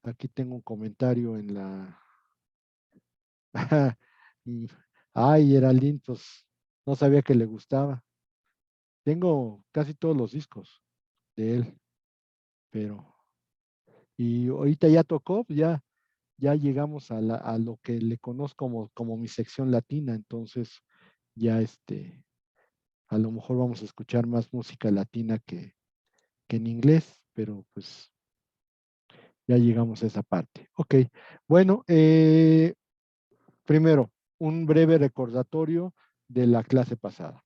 Aquí tengo un comentario en la... Y- Ay, Geraldine, pues no sabía que le gustaba. Tengo casi todos los discos de él, pero... Y ahorita ya tocó, pues ya llegamos a lo que le conozco como mi sección latina, entonces ya a lo mejor vamos a escuchar más música latina que en inglés, pero pues ya llegamos a esa parte. Ok, bueno, primero, un breve recordatorio de la clase pasada.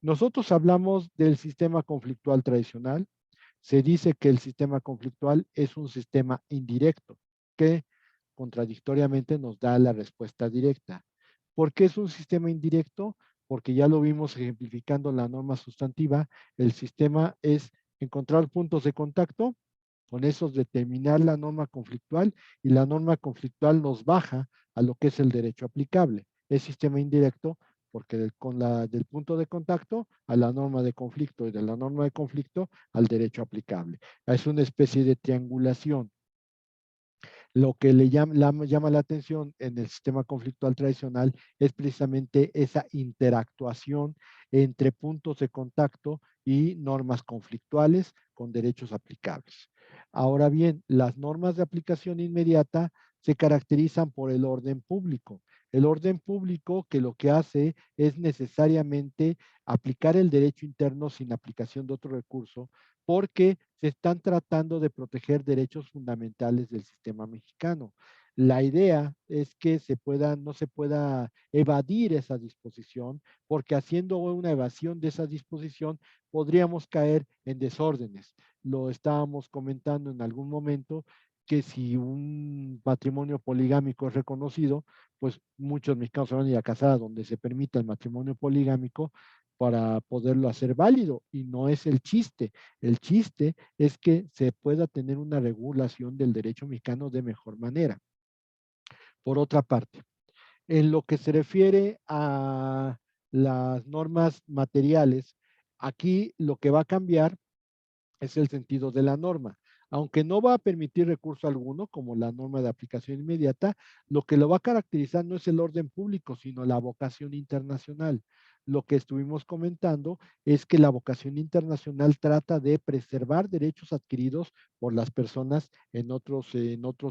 Nosotros hablamos del sistema conflictual tradicional. Se dice que el sistema conflictual es un sistema indirecto que contradictoriamente nos da la respuesta directa. ¿Por qué es un sistema indirecto? Porque ya lo vimos ejemplificando la norma sustantiva. El sistema es encontrar puntos de contacto, con esos determinar la norma conflictual, y la norma conflictual nos baja a lo que es el derecho aplicable. Es sistema indirecto porque del punto de contacto a la norma de conflicto y de la norma de conflicto al derecho aplicable. Es una especie de triangulación. Lo que llama la atención en el sistema conflictual tradicional es precisamente esa interactuación entre puntos de contacto y normas conflictuales con derechos aplicables. Ahora bien, las normas de aplicación inmediata se caracterizan por el orden público. El orden público que lo que hace es necesariamente aplicar el derecho interno sin aplicación de otro recurso, porque se están tratando de proteger derechos fundamentales del sistema mexicano. La idea es que no se pueda evadir esa disposición, porque haciendo una evasión de esa disposición podríamos caer en desórdenes. Lo estábamos comentando en algún momento, que si un matrimonio poligámico es reconocido, pues muchos mexicanos se van a ir a casar donde se permita el matrimonio poligámico para poderlo hacer válido, y no es el chiste. El chiste es que se pueda tener una regulación del derecho mexicano de mejor manera. Por otra parte, en lo que se refiere a las normas materiales, aquí lo que va a cambiar es el sentido de la norma. Aunque no va a permitir recurso alguno, como la norma de aplicación inmediata, lo que lo va a caracterizar no es el orden público, sino la vocación internacional. Lo que estuvimos comentando es que la vocación internacional trata de preservar derechos adquiridos por las personas en otros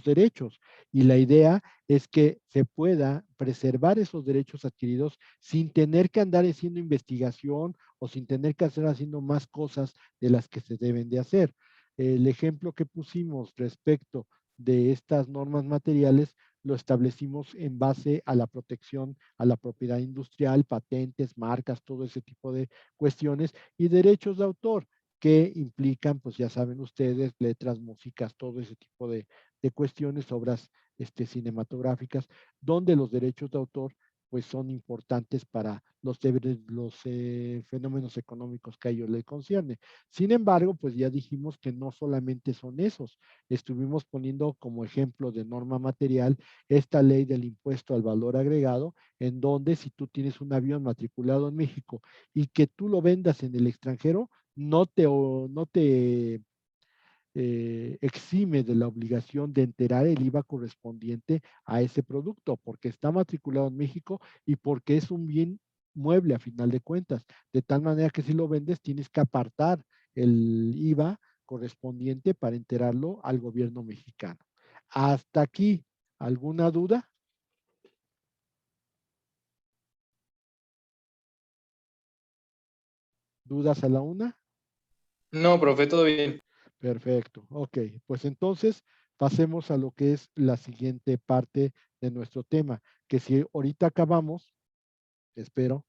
derechos. Y la idea es que se pueda preservar esos derechos adquiridos sin tener que andar haciendo investigación o sin tener que hacer haciendo más cosas de las que se deben de hacer. El ejemplo que pusimos respecto de estas normas materiales lo establecimos en base a la protección a la propiedad industrial, patentes, marcas, todo ese tipo de cuestiones, y derechos de autor que implican, pues ya saben ustedes, letras, músicas, todo ese tipo de cuestiones, obras cinematográficas, donde los derechos de autor pues son importantes para los fenómenos económicos que a ellos les concierne. Sin embargo, pues ya dijimos que no solamente son esos. Estuvimos poniendo como ejemplo de norma material esta ley del impuesto al valor agregado, en donde si tú tienes un avión matriculado en México y que tú lo vendas en el extranjero, no te exime de la obligación de enterar el IVA correspondiente a ese producto, porque está matriculado en México y porque es un bien mueble a final de cuentas. De tal manera que si lo vendes, tienes que apartar el IVA correspondiente para enterarlo al gobierno mexicano. Hasta aquí, ¿alguna duda? ¿Dudas a la una? No, profe, todo bien. Perfecto. Ok, pues entonces pasemos a lo que es la siguiente parte de nuestro tema, que si ahorita acabamos, espero,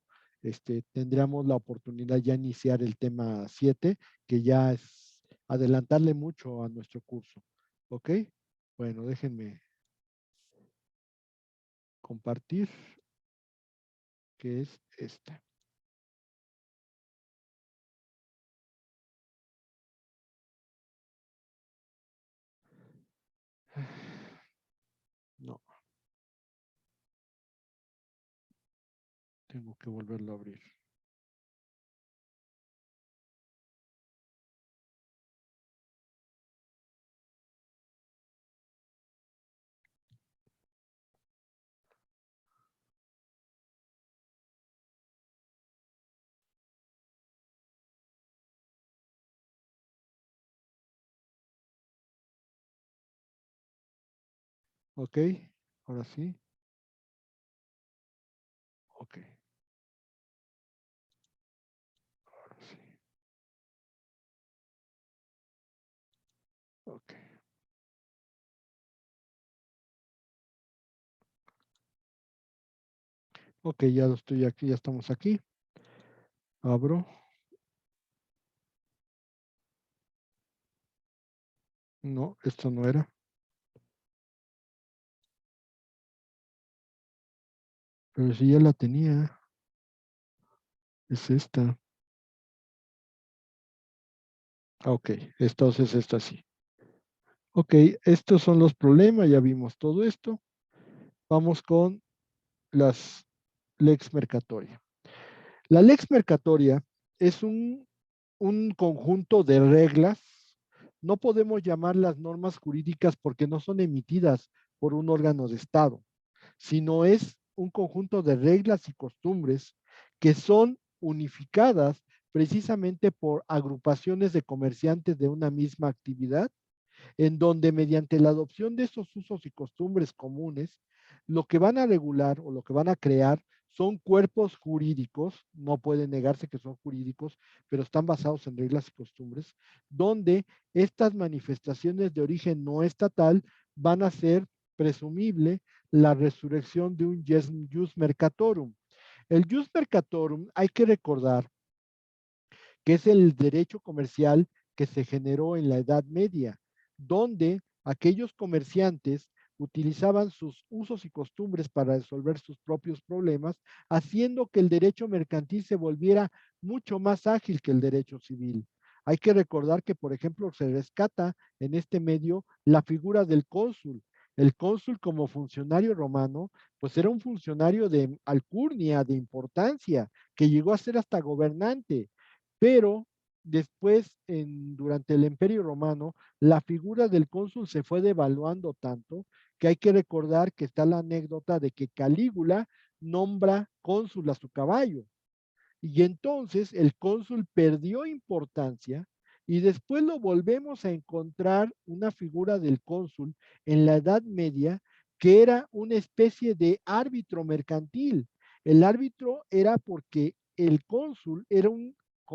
tendríamos la oportunidad ya iniciar el tema 7, que ya es adelantarle mucho a nuestro curso. ¿Ok? Bueno, déjenme compartir, que es esta. No, tengo que volverlo a abrir. Ok, ahora sí. Ok, ahora sí. Ok. Ok, ya lo estoy aquí, ya estamos aquí. Abro. No, esto no era. Pero si ya la tenía. Es esta. Ok, entonces esta sí. Ok, estos son los problemas, ya vimos todo esto. Vamos con las lex mercatoria. La lex mercatoria es un conjunto de reglas. No podemos llamarlas normas jurídicas porque no son emitidas por un órgano de Estado, sino es un conjunto de reglas y costumbres que son unificadas precisamente por agrupaciones de comerciantes de una misma actividad en donde mediante la adopción de estos usos y costumbres comunes, lo que van a regular o lo que van a crear son cuerpos jurídicos, no puede negarse que son jurídicos, pero están basados en reglas y costumbres, donde estas manifestaciones de origen no estatal van a ser presumible la resurrección de un jus mercatorum. El jus mercatorum, hay que recordar que es el derecho comercial que se generó en la Edad Media, donde aquellos comerciantes utilizaban sus usos y costumbres para resolver sus propios problemas, haciendo que el derecho mercantil se volviera mucho más ágil que el derecho civil. Hay que recordar que, por ejemplo, se rescata en este medio la figura del cónsul. El cónsul como funcionario romano, pues era un funcionario de alcurnia, de importancia, que llegó a ser hasta gobernante, pero después, durante el Imperio Romano, la figura del cónsul se fue devaluando tanto que hay que recordar que está la anécdota de que Calígula nombra cónsul a su caballo. Y entonces el cónsul perdió importancia y después lo volvemos a encontrar una figura del cónsul en la Edad Media que era una especie de árbitro mercantil. El árbitro era porque el cónsul era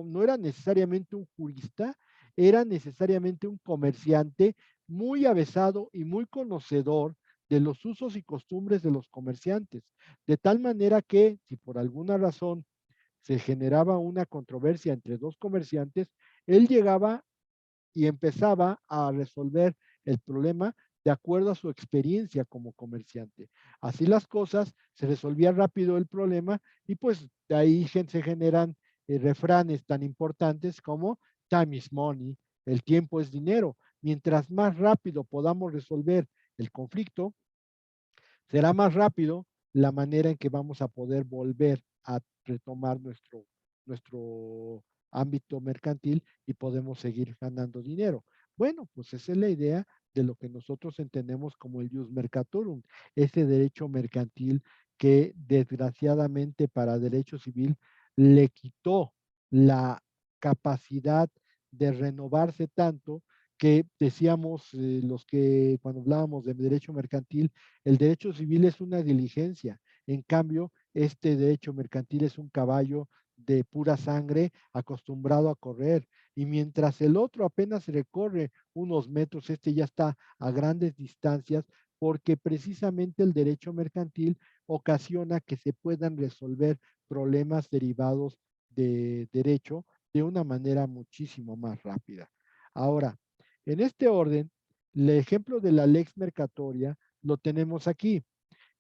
no era necesariamente un jurista, era necesariamente un comerciante muy avesado y muy conocedor de los usos y costumbres de los comerciantes, de tal manera que si por alguna razón se generaba una controversia entre dos comerciantes, él llegaba y empezaba a resolver el problema de acuerdo a su experiencia como comerciante. Así las cosas, se resolvía rápido el problema y pues de ahí se generan refranes tan importantes como time is money, el tiempo es dinero. Mientras más rápido podamos resolver el conflicto, será más rápido la manera en que vamos a poder volver a retomar nuestro ámbito mercantil y podemos seguir ganando dinero. Bueno, pues esa es la idea de lo que nosotros entendemos como el jus mercatorum, ese derecho mercantil que desgraciadamente para derecho civil le quitó la capacidad de renovarse tanto que decíamos los que cuando hablábamos de derecho mercantil, el derecho civil es una diligencia. En cambio, este derecho mercantil es un caballo de pura sangre acostumbrado a correr. Y mientras el otro apenas recorre unos metros, este ya está a grandes distancias porque precisamente el derecho mercantil ocasiona que se puedan resolver problemas derivados de derecho de una manera muchísimo más rápida. Ahora, en este orden, el ejemplo de la lex mercatoria lo tenemos aquí.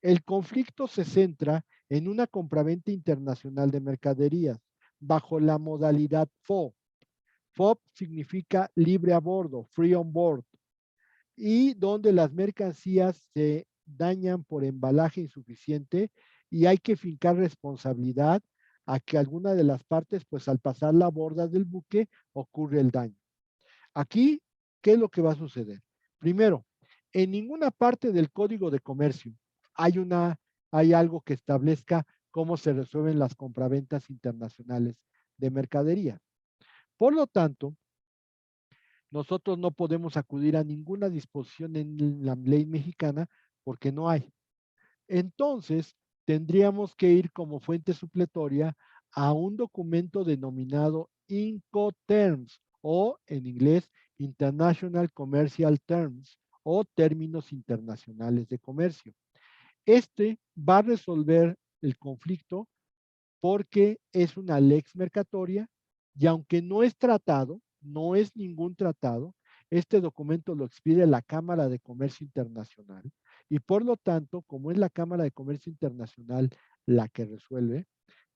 El conflicto se centra en una compraventa internacional de mercaderías bajo la modalidad FOB. FOB significa libre a bordo, free on board, y donde las mercancías se dañan por embalaje insuficiente y hay que fincar responsabilidad a que alguna de las partes, pues al pasar la borda del buque, ocurre el daño. Aquí, ¿qué es lo que va a suceder? Primero, en ninguna parte del Código de Comercio hay algo que establezca cómo se resuelven las compraventas internacionales de mercadería. Por lo tanto, nosotros no podemos acudir a ninguna disposición en la ley mexicana porque no hay. Entonces, tendríamos que ir como fuente supletoria a un documento denominado Incoterms o en inglés International Commercial Terms o términos internacionales de comercio. Este va a resolver el conflicto porque es una lex mercatoria y aunque no es tratado, no es ningún tratado, este documento lo expide la Cámara de Comercio Internacional y por lo tanto, como es la Cámara de Comercio Internacional la que resuelve,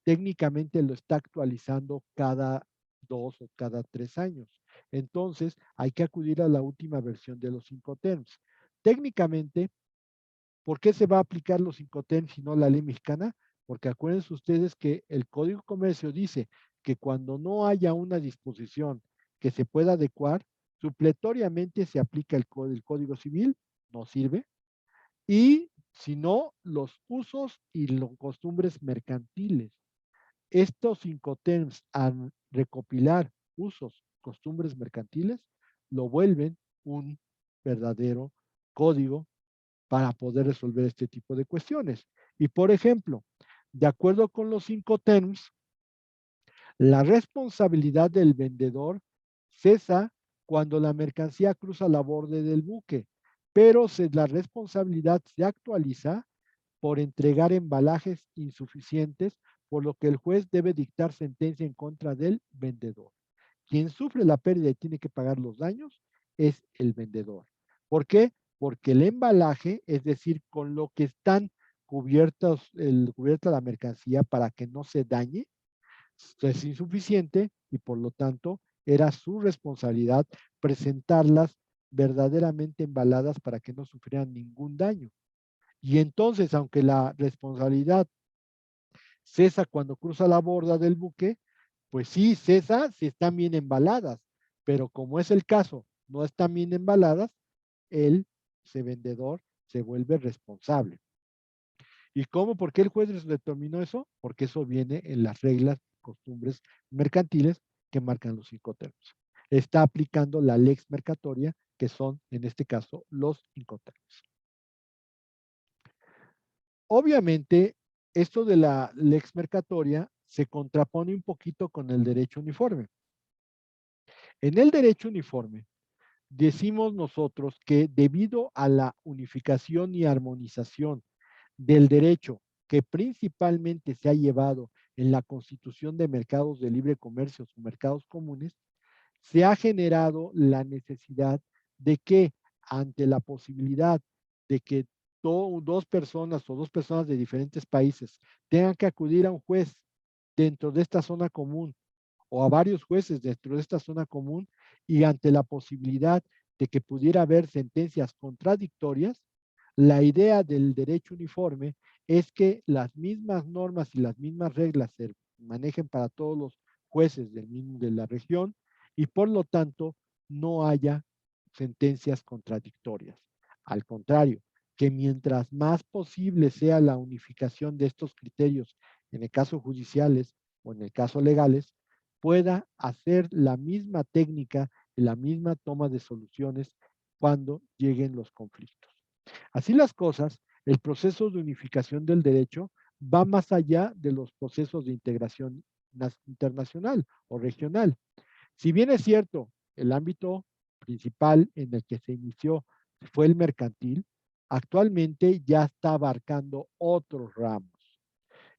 técnicamente lo está actualizando cada 2 o cada 3 años. Entonces, hay que acudir a la última versión de los Incoterms. Técnicamente, ¿por qué se va a aplicar los Incoterms y no la ley mexicana? Porque acuérdense ustedes que el Código de Comercio dice que cuando no haya una disposición que se pueda adecuar, supletoriamente se aplica el Código Civil, no sirve, y si no, los usos y los costumbres mercantiles. Estos Incoterms, al recopilar usos, costumbres mercantiles, lo vuelven un verdadero código para poder resolver este tipo de cuestiones. Y por ejemplo, de acuerdo con los Incoterms, la responsabilidad del vendedor cesa cuando la mercancía cruza la borde del buque, pero la responsabilidad se actualiza por entregar embalajes insuficientes, por lo que el juez debe dictar sentencia en contra del vendedor. Quien sufre la pérdida y tiene que pagar los daños es el vendedor. ¿Por qué? Porque el embalaje, es decir, con lo que están cubierta la mercancía para que no se dañe, es insuficiente y por lo tanto era su responsabilidad presentarlas verdaderamente embaladas para que no sufrieran ningún daño. Y entonces, aunque la responsabilidad cesa cuando cruza la borda del buque, pues sí, cesa si están bien embaladas, pero como es el caso, no están bien embaladas, el ese vendedor se vuelve responsable. ¿Y cómo? ¿Por qué el juez determinó eso? Porque eso viene en las reglas, costumbres mercantiles que marcan los Incoterms. Está aplicando la lex mercatoria, que son, en este caso, los Incoterms. Obviamente, esto de la lex mercatoria se contrapone un poquito con el derecho uniforme. En el derecho uniforme, decimos nosotros que debido a la unificación y armonización del derecho que principalmente se ha llevado en la constitución de mercados de libre comercio o mercados comunes, se ha generado la necesidad de que ante la posibilidad de que dos personas o dos personas de diferentes países tengan que acudir a un juez dentro de esta zona común o a varios jueces dentro de esta zona común y ante la posibilidad de que pudiera haber sentencias contradictorias, la idea del derecho uniforme es que las mismas normas y las mismas reglas se manejen para todos los jueces de la región y por lo tanto no haya sentencias contradictorias. Al contrario, que mientras más posible sea la unificación de estos criterios, en el caso judiciales o en el caso legales, pueda hacer la misma técnica y la misma toma de soluciones cuando lleguen los conflictos. Así las cosas, el proceso de unificación del derecho va más allá de los procesos de integración internacional o regional. Si bien es cierto, el ámbito principal en el que se inició fue el mercantil, actualmente ya está abarcando otros ramos.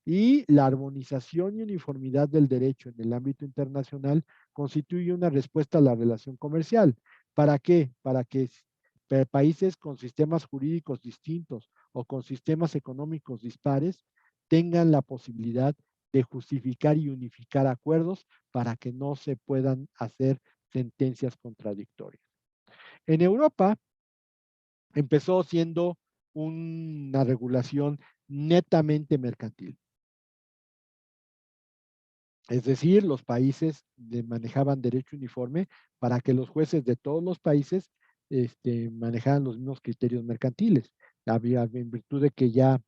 Y la armonización y uniformidad del derecho en el ámbito internacional constituye una respuesta a la relación comercial. ¿Para qué? Para que países con sistemas jurídicos distintos o con sistemas económicos dispares tengan la posibilidad de justificar y unificar acuerdos para que no se puedan hacer sentencias contradictorias. En Europa empezó siendo una regulación netamente mercantil. Es decir, los países manejaban derecho uniforme para que los jueces de todos los países manejaran los mismos criterios mercantiles. Había, en virtud de que ya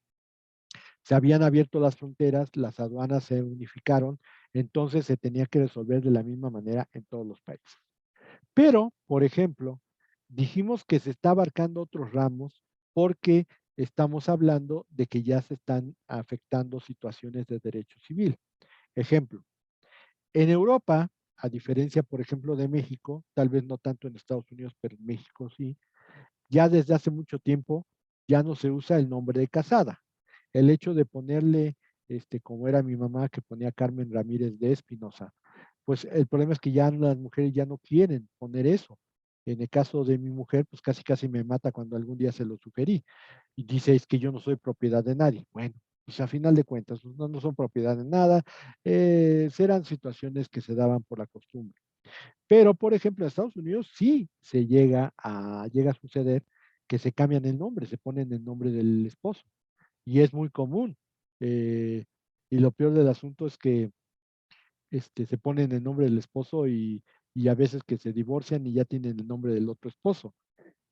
se habían abierto las fronteras, las aduanas se unificaron, entonces se tenía que resolver de la misma manera en todos los países. Pero, por ejemplo, dijimos que se está abarcando otros ramos porque estamos hablando de que ya se están afectando situaciones de derecho civil. Ejemplo, en Europa, a diferencia, por ejemplo, de México, tal vez no tanto en Estados Unidos, pero en México sí, ya desde hace mucho tiempo ya no se usa el nombre de casada. El hecho de ponerle, como era mi mamá que ponía Carmen Ramírez de Espinosa, pues el problema es que ya las mujeres ya no quieren poner eso. En el caso de mi mujer, pues casi casi me mata cuando algún día se lo sugerí. Y dice, es que yo no soy propiedad de nadie. Bueno, pues a final de cuentas, pues, no, no son propiedad de nada. Serán situaciones que se daban por la costumbre. Pero, por ejemplo, en Estados Unidos sí se llega a suceder que se cambian el nombre, se ponen el nombre del esposo. Y es muy común. Eh, y lo peor del asunto es que se ponen el nombre del esposo y a veces que se divorcian y ya tienen el nombre del otro esposo.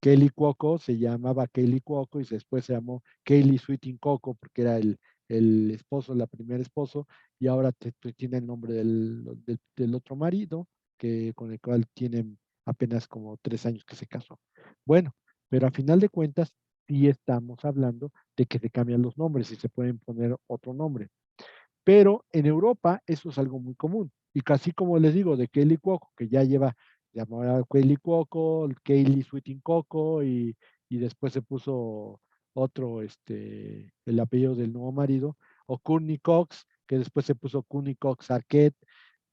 Kelly Cuoco se llamaba Kelly Cuoco y después se llamó Kaylee Sweeting Coco porque era el esposo, la primer esposo, y ahora tiene el nombre del otro marido, con el cual tienen apenas como 3 años que se casó. Bueno, pero a final de cuentas, sí estamos hablando de que se cambian los nombres y se pueden poner otro nombre. Pero en Europa eso es algo muy común. Y casi como les digo, de Kelly Cuoco, que ya lleva, llamaba Kelly Cuoco, Kaylee Sweeting Coco, y después se puso otro, el apellido del nuevo marido, o Courtney Cox, que después se puso Courtney Cox Arquette,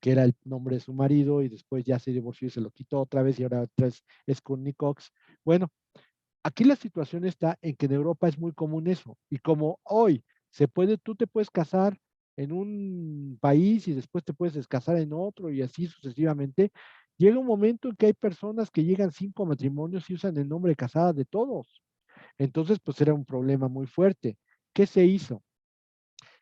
que era el nombre de su marido, y después ya se divorció y se lo quitó otra vez, y ahora otra vez es Courtney Cox. Bueno, aquí la situación está en que en Europa es muy común eso. Y como hoy tú te puedes casar en un país y después te puedes casar en otro y así sucesivamente, llega un momento en que hay personas que llegan 5 matrimonios y usan el nombre de casada de todos. Entonces, pues era un problema muy fuerte. ¿Qué se hizo?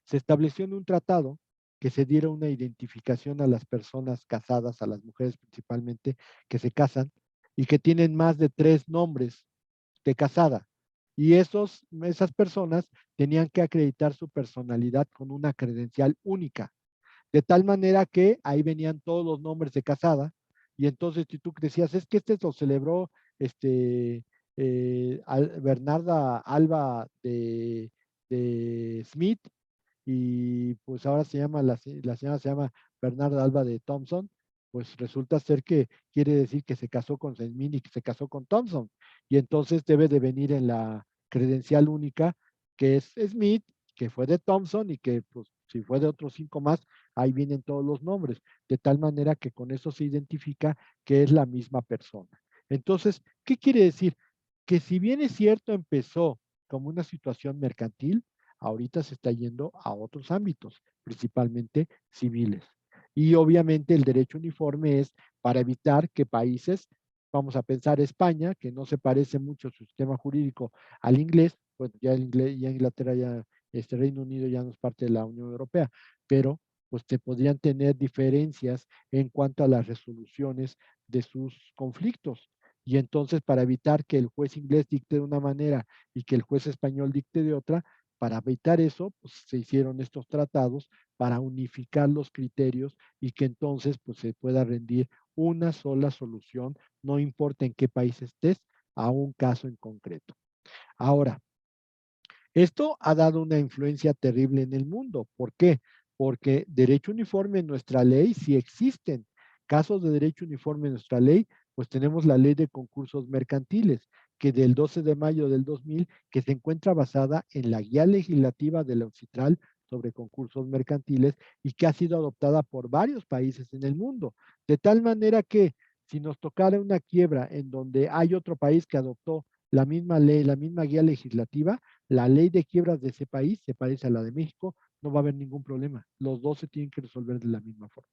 Se estableció en un tratado que se diera una identificación a las personas casadas, a las mujeres principalmente, que se casan y que tienen más de 3 nombres de casada. Y esas personas tenían que acreditar su personalidad con una credencial única, de tal manera que ahí venían todos los nombres de casada, y entonces si tú decías, es que lo celebró Bernarda Alba de Smith, y pues ahora la señora se llama Bernarda Alba de Thompson, pues resulta ser que quiere decir que se casó con Smith y que se casó con Thompson, y entonces debe de venir en la credencial única que es Smith, que fue de Thompson y que pues si fue de otros 5 más, ahí vienen todos los nombres, de tal manera que con eso se identifica que es la misma persona. Entonces, ¿qué quiere decir? Que si bien es cierto, empezó como una situación mercantil, ahorita se está yendo a otros ámbitos, principalmente civiles. Y obviamente el derecho uniforme es para evitar que países, vamos a pensar España, que no se parece mucho su sistema jurídico al inglés, pues ya el inglés, ya Inglaterra, ya Reino Unido ya no es parte de la Unión Europea, pero pues te podrían tener diferencias en cuanto a las resoluciones de sus conflictos. Y entonces, para evitar que el juez inglés dicte de una manera y que el juez español dicte de otra, para evitar eso, pues se hicieron estos tratados para unificar los criterios y que entonces pues, se pueda rendir una sola solución, no importa en qué país estés, a un caso en concreto. Ahora, esto ha dado una influencia terrible en el mundo. ¿Por qué? Porque derecho uniforme en nuestra ley sí existen. Casos de derecho uniforme en nuestra ley, pues tenemos la ley de concursos mercantiles, que del 12 de mayo del 2000, que se encuentra basada en la guía legislativa de la UNCITRAL sobre concursos mercantiles y que ha sido adoptada por varios países en el mundo. De tal manera que si nos tocara una quiebra en donde hay otro país que adoptó la misma ley, la misma guía legislativa, la ley de quiebras de ese país se parece a la de México, no va a haber ningún problema. Los dos se tienen que resolver de la misma forma.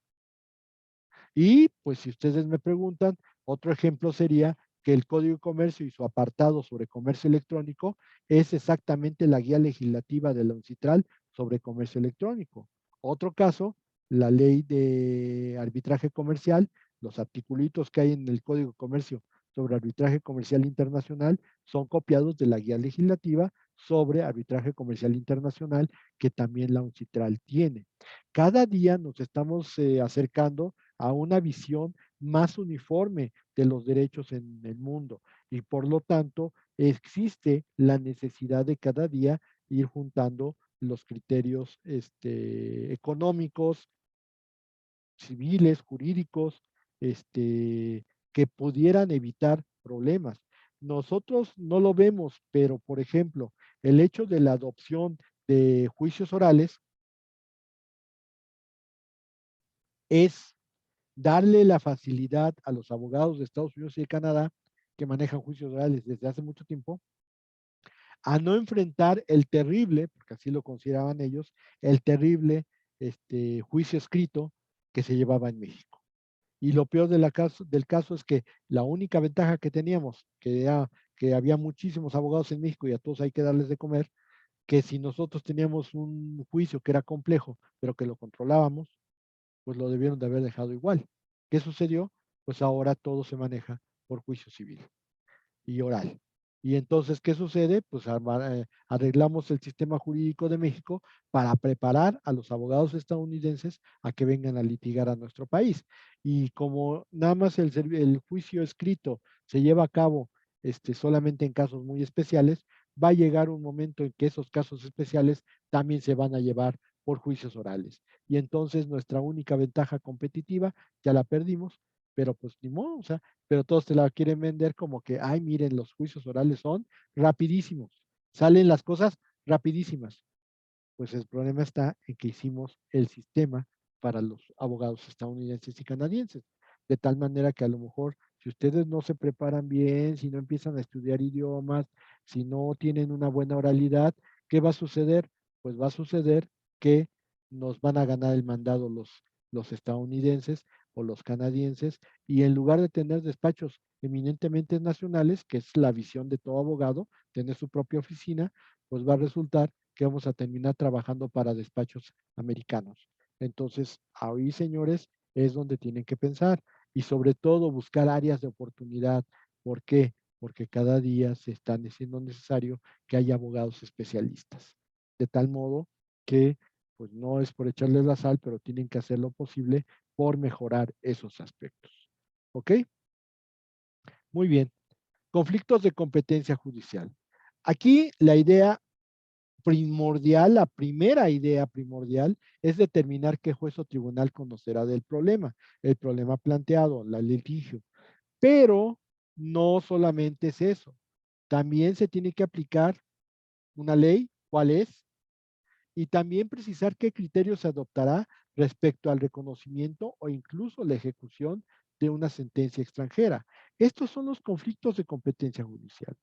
Y pues si ustedes me preguntan, otro ejemplo sería que el Código de Comercio y su apartado sobre comercio electrónico es exactamente la guía legislativa de la UNCITRAL sobre comercio electrónico. Otro caso, la ley de arbitraje comercial, los articulitos que hay en el Código de Comercio sobre arbitraje comercial internacional son copiados de la guía legislativa sobre arbitraje comercial internacional que también la UNCITRAL tiene. Cada día nos estamos acercando a una visión más uniforme de los derechos en el mundo y por lo tanto existe la necesidad de cada día ir juntando los criterios económicos, civiles, jurídicos, que pudieran evitar problemas. Nosotros no lo vemos, pero por ejemplo, el hecho de la adopción de juicios orales es darle la facilidad a los abogados de Estados Unidos y de Canadá que manejan juicios orales desde hace mucho tiempo a no enfrentar el terrible, porque así lo consideraban ellos, el terrible juicio escrito que se llevaba en México. Y lo peor del caso es que la única ventaja que teníamos, que había muchísimos abogados en México y a todos hay que darles de comer, que si nosotros teníamos un juicio que era complejo, pero que lo controlábamos, pues lo debieron de haber dejado igual. ¿Qué sucedió? Pues ahora todo se maneja por juicio civil y oral. Y entonces, ¿qué sucede? Pues arreglamos el sistema jurídico de México para preparar a los abogados estadounidenses a que vengan a litigar a nuestro país. Y como nada más el juicio escrito se lleva a cabo solamente en casos muy especiales, va a llegar un momento en que esos casos especiales también se van a llevar por juicios orales. Y entonces nuestra única ventaja competitiva ya la perdimos, pero pues ni modo, o sea, pero todos te la quieren vender como que, ay, miren, los juicios orales son rapidísimos, salen las cosas rapidísimas. Pues el problema está en que hicimos el sistema para los abogados estadounidenses y canadienses, de tal manera que a lo mejor si ustedes no se preparan bien, si no empiezan a estudiar idiomas, si no tienen una buena oralidad, ¿qué va a suceder? Pues va a suceder que nos van a ganar el mandado los estadounidenses o los canadienses y en lugar de tener despachos eminentemente nacionales, que es la visión de todo abogado, tener su propia oficina, pues va a resultar que vamos a terminar trabajando para despachos americanos. Entonces, ahí, señores, es donde tienen que pensar y sobre todo buscar áreas de oportunidad. ¿Por qué? Porque cada día se está haciendo necesario que haya abogados especialistas. De tal modo que, pues no es por echarles la sal, pero tienen que hacer lo posible por mejorar esos aspectos. ¿Ok? Muy bien. Conflictos de competencia judicial. Aquí la idea primordial, la primera idea primordial es determinar qué juez o tribunal conocerá del problema, el problema planteado, la litigio. Pero no solamente es eso, también se tiene que aplicar una ley, ¿cuál es? Y también precisar qué criterios se adoptará respecto al reconocimiento o incluso la ejecución de una sentencia extranjera. Estos son los conflictos de competencia judicial.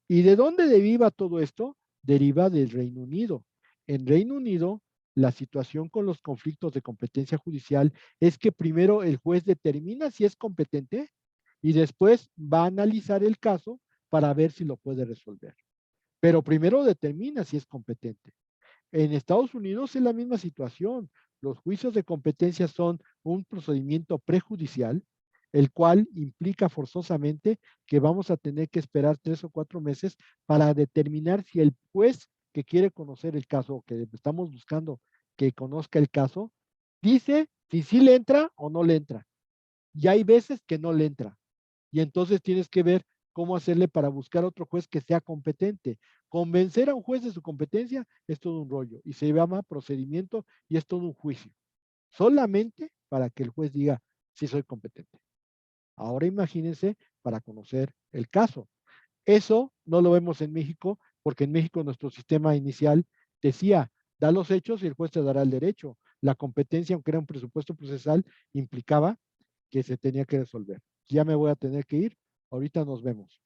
¿Y de dónde deriva todo esto? Deriva del Reino Unido. En Reino Unido, la situación con los conflictos de competencia judicial es que primero el juez determina si es competente y después va a analizar el caso para ver si lo puede resolver. Pero primero determina si es competente. En Estados Unidos es la misma situación. Los juicios de competencia son un procedimiento prejudicial, el cual implica forzosamente que vamos a tener que esperar 3 o 4 meses para determinar si el juez que quiere conocer el caso o que estamos buscando que conozca el caso, dice si sí le entra o no le entra. Y hay veces que no le entra. Y entonces tienes que ver cómo hacerle para buscar otro juez que sea competente. Convencer a un juez de su competencia es todo un rollo y se llama procedimiento y es todo un juicio. Solamente para que el juez diga si soy competente. Ahora imagínense para conocer el caso. Eso no lo vemos en México porque en México nuestro sistema inicial decía, da los hechos y el juez te dará el derecho. La competencia, aunque era un presupuesto procesal, implicaba que se tenía que resolver. Ya me voy a tener que ir. Ahorita nos vemos.